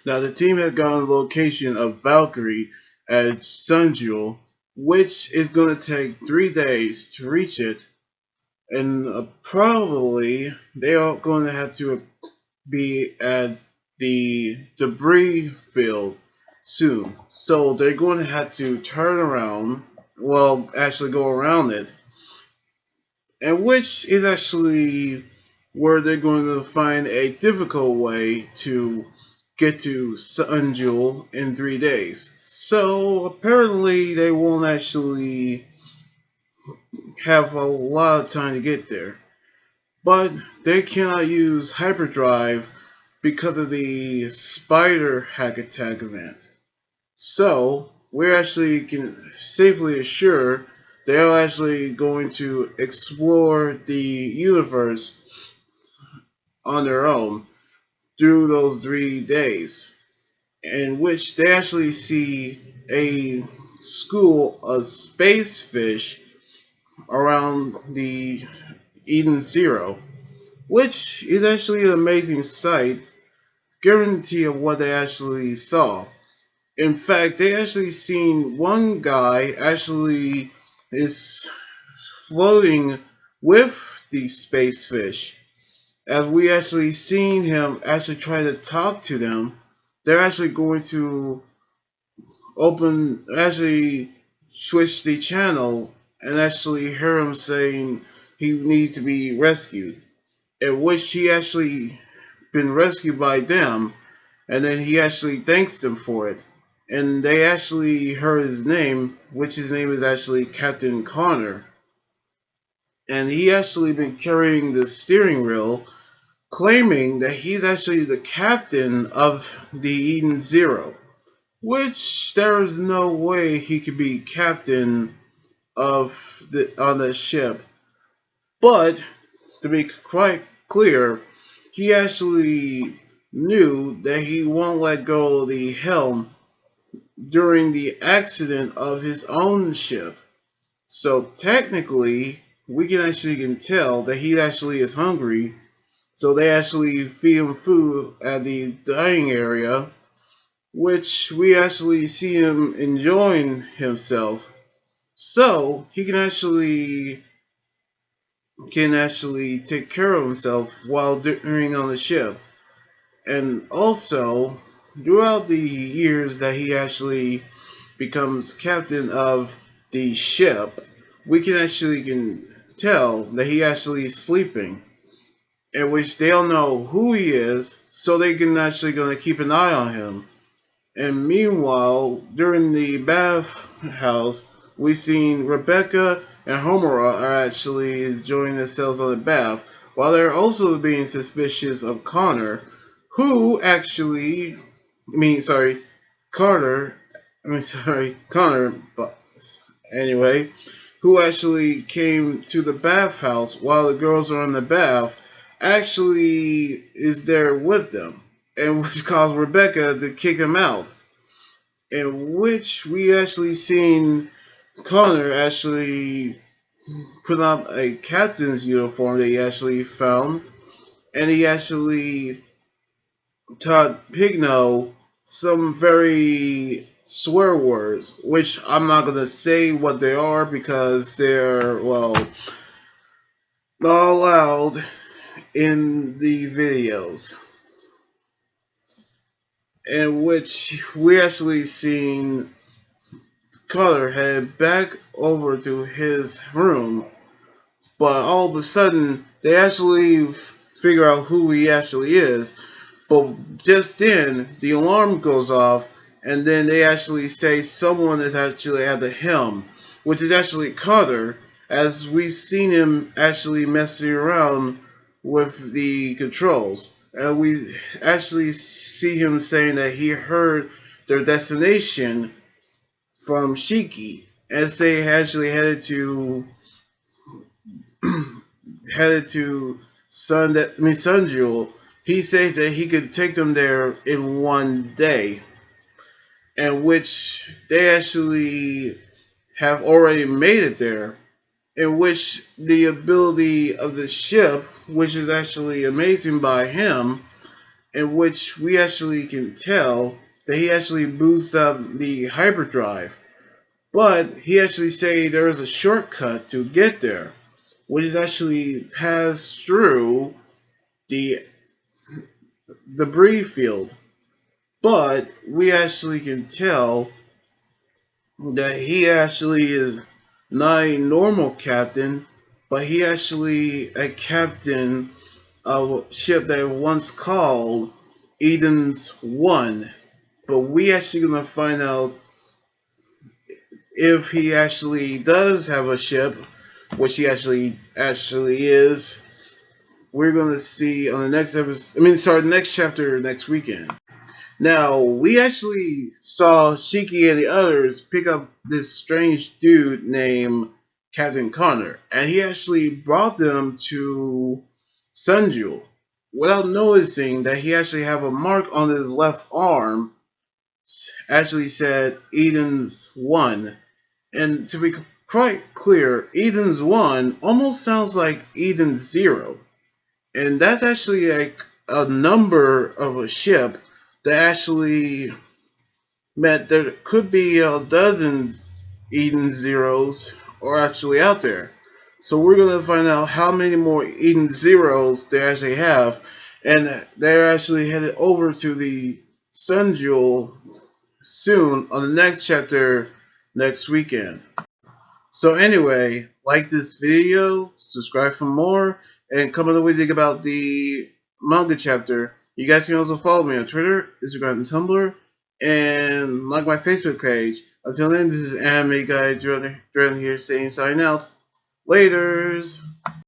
Now the team has gone to the location of Valkyrie at Sunjul, which is going to take 3 days to reach it, and probably they are going to have to be at the debris field soon. So they're going to have to turn around, well, actually go around it, and which is actually where they're going to find a difficult way to get to Sunjul in 3 days. So apparently they won't actually have a lot of time to get there. But they cannot use hyperdrive because of the spider hack attack event. So we actually can safely assure they are actually going to explore the universe on their own through those 3 days, in which they actually see a school of space fish around the Eden Zero, which is actually an amazing sight, guarantee of what they actually saw. In fact, they actually seen one guy actually is floating with the space fish. As we actually seen him actually try to talk to them, they're actually going to actually switch the channel and actually hear him saying he needs to be rescued. At which he actually been rescued by them, and then he actually thanks them for it. And they actually heard his name, which his name is actually Captain Connor. And he actually been carrying the steering wheel, claiming that he's actually the captain of the Eden Zero. Which there is no way he could be captain of on the ship. But to be quite clear, he actually knew that he won't let go of the helm during the accident of his own ship. So technically, we can tell that he actually is hungry. So they actually feed him food at the dining area, which we actually see him enjoying himself. So he can actually take care of himself while during on the ship. And also, throughout the years that he actually becomes captain of the ship, we can tell that he actually is sleeping, in which they don't know who he is, so they can actually gonna keep an eye on him. And meanwhile, during the bathhouse, we seen Rebecca and Homura are actually enjoying themselves on the bath, while they're also being suspicious of Connor, who actually, Carter, Connor, but anyway, who actually came to the bathhouse while the girls are in the bath, actually is there with them, and which caused Rebecca to kick him out. In which we actually seen Connor actually put on a captain's uniform that he actually found, and he actually taught Pigno some very swear words, which I'm not gonna say what they are because they're, well, not allowed in the videos. In which we actually seen Connor head back over to his room, but all of a sudden they actually figure out who he actually is. But just then, the alarm goes off, and then they actually say someone is actually at the helm, which is actually Cutter, as we've seen him actually messing around with the controls. And we actually see him saying that he heard their destination from Shiki, as they actually headed to Sunjul. He said that he could take them there in one day, and which they actually have already made it there. In which the ability of the ship, which is actually amazing by him, in which we actually can tell that he actually boosts up the hyperdrive. But he actually say there is a shortcut to get there, which is actually pass through the debris field. But we actually can tell that he actually is not a normal captain, but he actually a captain of a ship that once called Eden's One. But we actually gonna find out if he actually does have a ship, which he actually is. We're gonna see on the next episode. The next chapter next weekend. Now, we actually saw Shiki and the others pick up this strange dude named Captain Connor, and he actually brought them to Sunjul without noticing that he actually have a mark on his left arm, actually said Eden's One. And to be quite clear, Eden's One almost sounds like Eden's Zero. And that's actually like a number of a ship that actually meant there could be dozens Eden Zeros are actually out there. So we're going to find out how many more Eden Zeros they actually have. And they're actually headed over to the Sun Jewel soon on the next chapter next weekend. So anyway, like this video, subscribe for more, and comment what you think about the manga chapter. You guys can also follow me on Twitter, Instagram, and Tumblr, and like my Facebook page. Until then, this is Anime Guy Jordan here saying sign out. Laters!